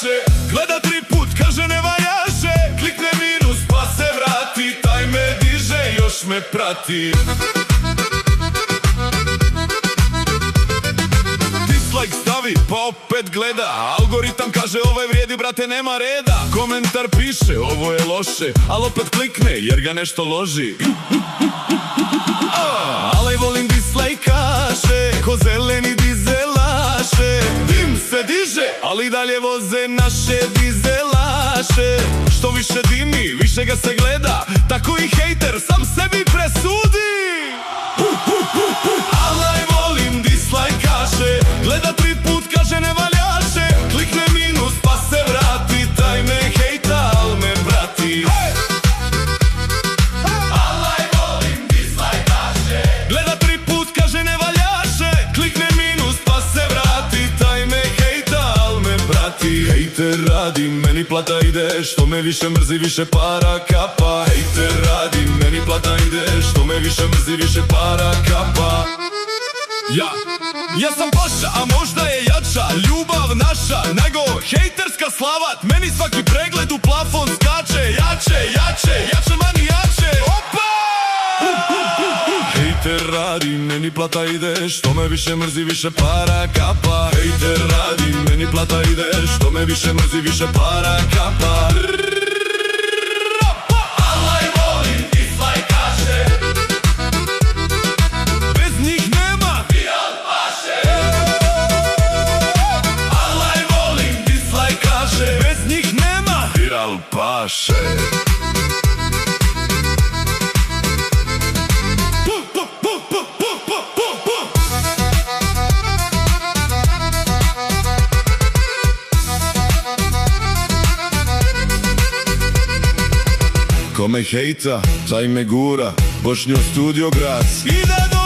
kaše, gleda 3 put, kaže ne valjaše. Klikne minus pa se vrati, taj me diže, još me prati. Dislike stavi, pa opet gleda. Algoritam kaže ovaj vrijedi, brate, nema reda. Komentar piše, ovo je loše, al opet klikne jer ga nešto loži. Ale volim dislajkaše, ko zeleni dizelaše. Dim se diže, ali dalje voze naše dizelaše. Što više dimi, više ga se gleda, tako i hejter sam sebi presudi. Ale volim dislajkaše, gleda 3 put, kaže ne valjaše. Klikne minus pa se vrati, taj me hejta, al me prati. Hejter radi, meni plata ide, što me više mrzi, više para kapa. Hejter radi, meni plata ide, što me više mrzi, više para kapa. Ja sam paša, a možda je jača ljubav naša nego hejterska slava. Meni svaki pregled u plafon skače, jače, jače, jače mani jače. Opa! Hejter radi, meni plata ide, što me više mrzi, više para kapa. Hejter radi, meni plata ide, što me više mrzi, više para kapa. Alaj volim dislajkaše, bez njih nema viral paše. Alaj volim dislajkaše, bez njih nema viral paše. Ko me hejta, taj me gura, Bošnjo Studio Graz. Ide do